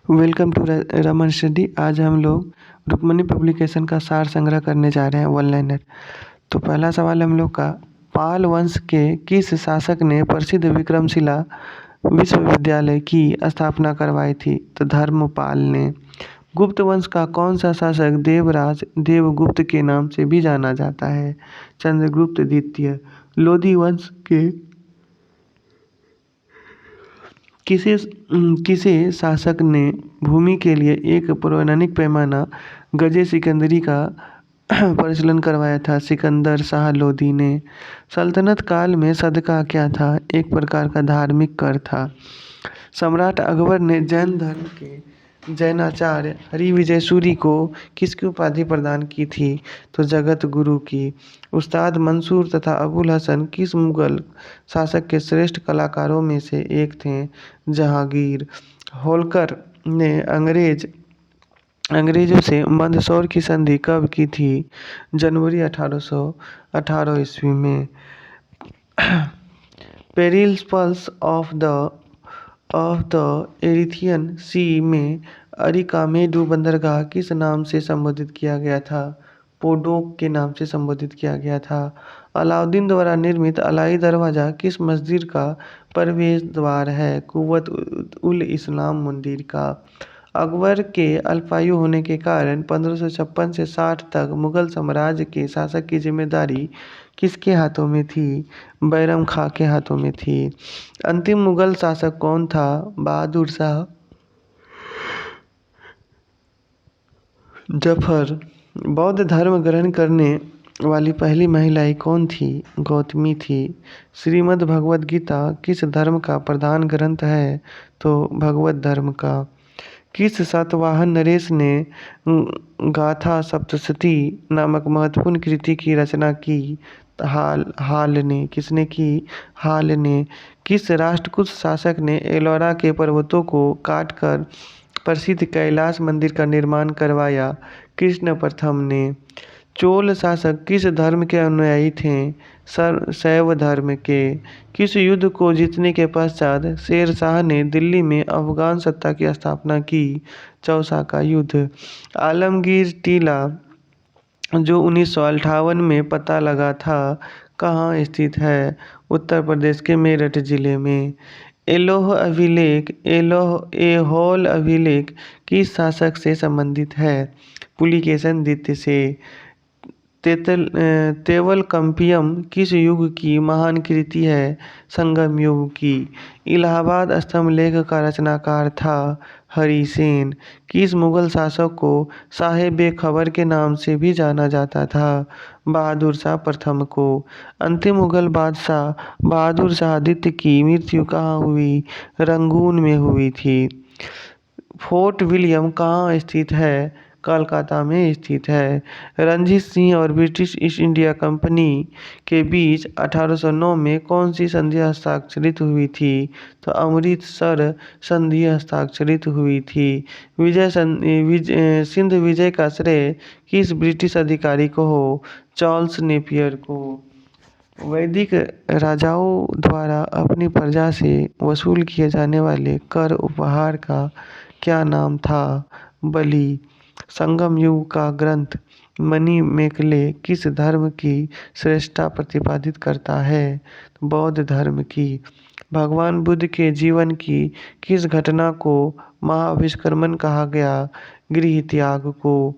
Welcome to Raman study. आज हम लोग रुक्मणी पब्लिकेशन का सार संग्रह करने जा रहे हैं, वन लाइनर। तो पहला सवाल हम लोग का, पाल वंश के किस शासक ने प्रसिद्ध विक्रमशिला विश्वविद्यालय की स्थापना करवाई थी? तो धर्मपाल ने। गुप्त वंश का कौन सा शासक देवराज देवगुप्त के नाम से भी जाना जाता है? चंद्रगुप्त द्वितीय। लोधी वंश के किसे शासक ने भूमि के लिए एक पौराणिक पैमाना गजे सिकंदरी का प्रचलन करवाया था? सिकंदर शाह लोधी ने। सल्तनत काल में सदका क्या था? एक प्रकार का धार्मिक कर था। सम्राट अकबर ने जैन धर्म के जैनाचार्य हरिविजय सूरी को किसकी उपाधि प्रदान की थी? तो जगत गुरु की। उस्ताद मंसूर तथा अबुल हसन किस मुगल शासक के श्रेष्ठ कलाकारों में से एक थे? जहांगीर। होलकर ने अंग्रेजों से मंदसौर की संधि कब की थी? जनवरी 1818 ईस्वी में। पेरिल्स ऑफ द एरिथियन सी में अरिकामेडू बंदरगाह किस नाम से संबोधित किया गया था? पोडोक के नाम से संबोधित किया गया था। अलाउद्दीन द्वारा निर्मित अलाई दरवाज़ा किस मस्जिद का प्रवेश द्वार है? कुव्वत उल इस्लाम मंदिर का। अकबर के अल्पायु होने के कारण 1556 से 60 तक मुगल साम्राज्य के शासक की जिम्मेदारी किसके हाथों में थी? बैरम खां के हाथों में थी। अंतिम मुगल शासक कौन था? बहादुर शाह जफर। बौद्ध धर्म ग्रहण करने वाली पहली महिलाएं कौन थी? गौतमी थी। श्रीमद् भगवद गीता किस धर्म का प्रधान ग्रंथ है? तो भगवत धर्म का। किस सातवाहन नरेश ने गाथा सप्तशती नामक महत्वपूर्ण कृति की रचना की? हाल ने। किसने की? हाल ने। किस राष्ट्रकूट शासक ने एलोरा के पर्वतों को काटकर प्रसिद्ध कैलाश मंदिर का निर्माण करवाया? कृष्ण प्रथम ने। चोल शासक किस धर्म के अनुयायी थे? शैव धर्म के। किस युद्ध को जीतने के पश्चात शेर शाह ने दिल्ली में अफगान सत्ता की स्थापना की? चौसा का युद्ध। आलमगीर टीला जो 1958 में पता लगा था, कहाँ स्थित है? उत्तर प्रदेश के मेरठ जिले में। एहोल अभिलेख किस शासक से संबंधित है? पुलिकेशन द्वितीय से। तेवलकम्पियम किस युग की महान कृति है? संगम युग की। इलाहाबाद स्तंभ लेख का रचनाकार था? हरिसेन। किस मुगल शासक को साहेब खबर के नाम से भी जाना जाता था? बहादुर शाह प्रथम को। अंतिम मुगल बादशाह बहादुर शाह द्वितीय की मृत्यु कहाँ हुई? रंगून में हुई थी। फोर्ट विलियम कहाँ स्थित है? कोलकाता में स्थित है। रणजीत सिंह और ब्रिटिश ईस्ट इंडिया कंपनी के बीच 1809 में कौन सी संधि हस्ताक्षरित हुई थी? तो अमृतसर संधि हस्ताक्षरित हुई थी। सिंध विजय का श्रेय किस ब्रिटिश अधिकारी को हो? चार्ल्स नेपियर को। वैदिक राजाओं द्वारा अपनी प्रजा से वसूल किए जाने वाले कर उपहार का क्या नाम था? बलि। संगम युग का ग्रंथ मणिमेखले किस धर्म की श्रेष्ठता प्रतिपादित करता है? बौद्ध धर्म की। भगवान बुद्ध के जीवन की किस घटना को महाविष्क्रमण कहा गया? गृह त्याग को।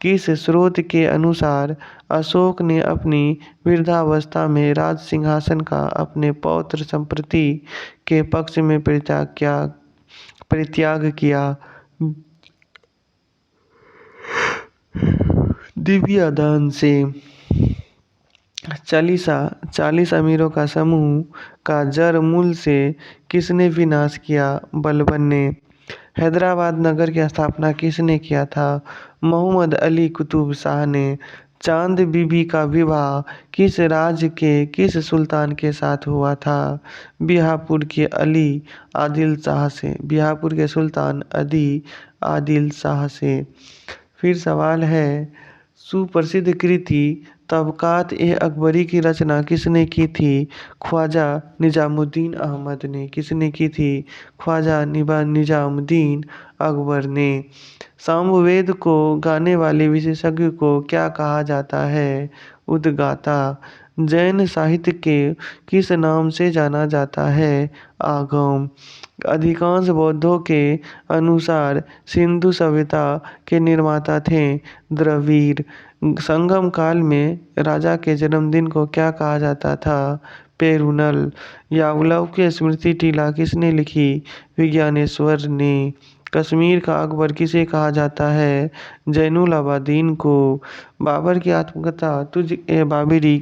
किस स्रोत के अनुसार अशोक ने अपनी वृद्धावस्था में राज सिंहासन का अपने पौत्र संप्रति के पक्ष में परित्याग किया? दिव्या दान से। 40 अमीरों का समूह का जड़ मूल से किसने विनाश किया? बलबन ने। हैदराबाद नगर की स्थापना किसने किया था? मोहम्मद अली कुतुब शाह ने। चांद बीबी का विवाह किस राज्य के किस सुल्तान के साथ हुआ था? बिहापुर के अली आदिल शाह से। बिहापुर के सुल्तान आदिल शाह से। फिर सवाल है, सुप्रसिद्ध कृति तबकात ए अकबरी की रचना किसने की थी? ख्वाजा निजामुद्दीन अहमद ने। किसने की थी? ख्वाजा निजामुद्दीन अकबर ने। सामवेद को गाने वाले विशेषज्ञ को क्या कहा जाता है? उद्गाता। जैन साहित्य के किस नाम से जाना जाता है? आगम। अधिकांश बौद्धों के अनुसार सिंधु सभ्यता के निर्माता थे द्रविड़। संगम काल में राजा के जन्मदिन को क्या कहा जाता था? पेरुनल। यावलव की स्मृति टीला किसने लिखी? विज्ञानेश्वर ने। कश्मीर का अकबर किसे कहा जाता है? जैनुल आबादीन को। बाबर की आत्मकथा तुझ ए बाबरी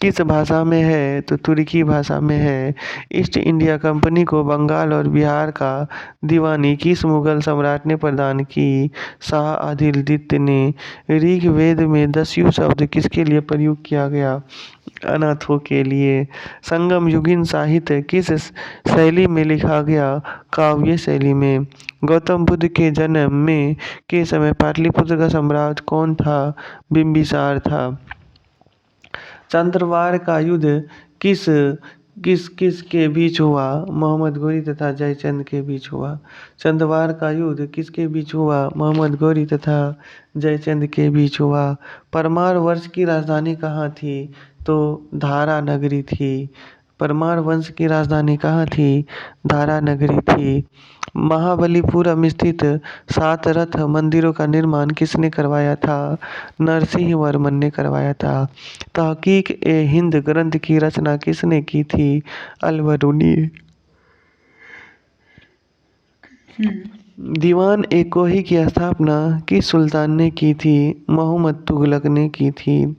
किस भाषा में है? तो तुर्की भाषा में है। ईस्ट इंडिया कंपनी को बंगाल और बिहार का दीवानी किस मुगल सम्राट ने प्रदान की? शाह आदिलद्वितीय ने। ऋग्वेद में दस्यु शब्द किसके लिए प्रयुक्त किया गया? अनाथों के लिए। संगम युगीन साहित्य किस शैली में लिखा गया? काव्य शैली में। गौतम बुद्ध के जन्म में के समय पाटलिपुत्र का सम्राट कौन था? बिंबिसार था। चंद्रवार का युद्ध किस किस किस के बीच हुआ? मोहम्मद घोरी तथा जयचंद के बीच हुआ। चंद्रवार का युद्ध किसके बीच हुआ? मोहम्मद घोरी तथा जयचंद के बीच हुआ। परमार वंश की राजधानी कहाँ थी? तो धारा नगरी थी। परमार वंश की राजधानी कहाँ थी? धारा नगरी थी। महाबलीपुरम स्थित 7 रथ मंदिरों का निर्माण किसने करवाया था? नरसिंह वर्मन ने करवाया था। तहकीक ए हिंद ग्रंथ की रचना किसने की थी? अल-बरूनी। दीवान ए कोही की स्थापना किस सुल्तान ने की थी? मोहम्मद तुगलक ने की थी।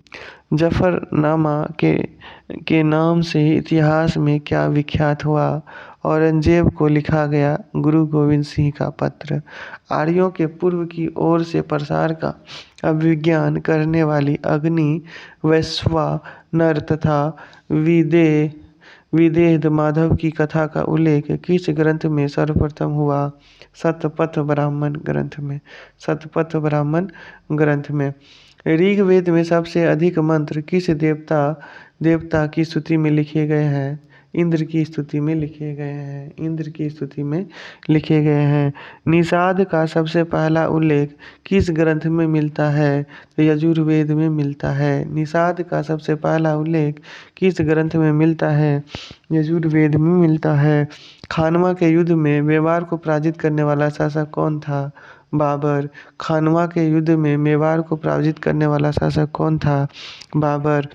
जफरनामा के नाम से इतिहास में क्या विख्यात हुआ? औरंगजेब को लिखा गया गुरु गोविंद सिंह का पत्र। आर्यों के पूर्व की ओर से प्रसार का अभिज्ञान करने वाली अग्नि वैश्वानर तथा विदेह माधव की कथा का उल्लेख किस ग्रंथ में सर्वप्रथम हुआ? शतपथ ब्राह्मण ग्रंथ में। शतपथ ब्राह्मण ग्रंथ में। ऋग्वेद में सबसे अधिक मंत्र किस देवता की स्तुति में लिखे गए हैं? इंद्र की स्तुति में लिखे गए हैं। इंद्र की स्तुति में लिखे गए हैं। निषाद का सबसे पहला उल्लेख किस ग्रंथ में मिलता है? तो यजुर्वेद में मिलता है। निषाद का सबसे पहला उल्लेख किस ग्रंथ में मिलता है? यजुर्वेद में मिलता है। खानवा के युद्ध में मेवाड़ को पराजित करने वाला शासक कौन था? बाबर। खानवा के युद्ध में मेवाड़ को पराजित करने वाला शासक कौन था? बाबर।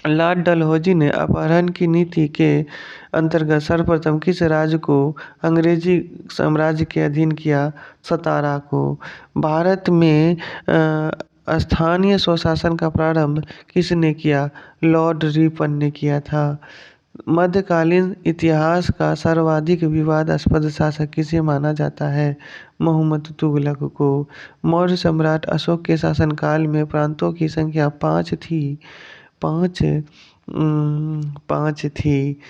लॉर्ड डलहौजी ने अपहरण की नीति के अंतर्गत सर्वप्रथम किस राज्य को अंग्रेजी साम्राज्य के अधीन किया? सतारा को। भारत में स्थानीय स्वशासन का प्रारंभ किसने किया? लॉर्ड रिपन ने किया था। मध्यकालीन इतिहास का सर्वाधिक विवादास्पद शासक किसे माना जाता है? मोहम्मद तुगलक को। मौर्य सम्राट अशोक के शासनकाल में प्रांतों की संख्या 5 थी। 5 थी।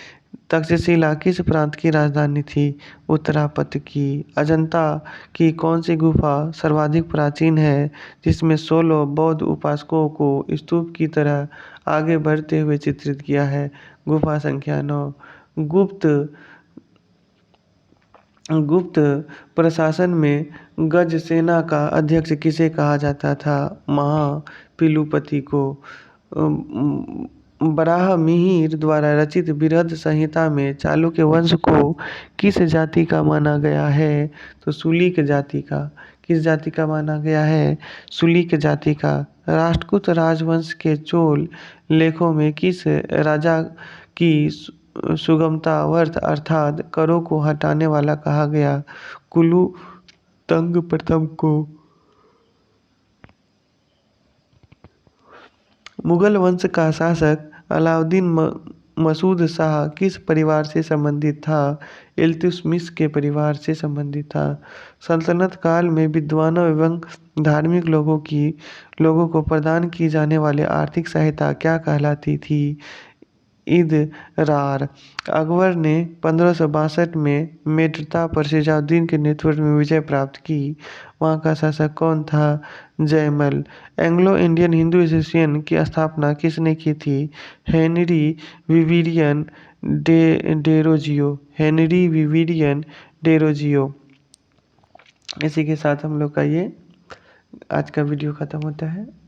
तक्षशिला किस प्रांत की राजधानी थी? उत्तरापथ की। अजंता की कौन सी गुफा सर्वाधिक प्राचीन है जिसमें 16 बौद्ध उपासकों को स्तूप की तरह आगे बढ़ते हुए चित्रित किया है? गुफा संख्या 9। गुप्त प्रशासन में गज सेना का अध्यक्ष किसे कहा जाता था? महापिलुपति को। बराहमिहिर द्वारा रचित बृहद संहिता में चालुक्य वंश को किस जाति का माना गया है? तो सुलीक जाति का। किस जाति का माना गया है? सुलीक जाति का। राष्ट्रकूट राजवंश के चोल लेखों में किस राजा की सुगमता वर्थ अर्थात करों को हटाने वाला कहा गया? कुलुतंग प्रथम को। मुगल वंश का शासक अलाउद्दीन मसूद शाह किस परिवार से संबंधित था? इल्तुतमिश के परिवार से संबंधित था। सल्तनत काल में विद्वानों एवं धार्मिक लोगों को प्रदान की जाने वाली आर्थिक सहायता क्या कहलाती थी? इदरार। अकबर ने 1562 में मेड़ता पर सिराजुद्दीन के नेतृत्व में विजय प्राप्त की। वहाँ का शासक कौन था? Jaimal. Anglo Indian Hindu association की स्थापना किसने की थी? Henry Vivian Derozio. Henry Vivian Derozio. इसी के साथ हम लोग का ये आज का वीडियो ख़त्म होता है।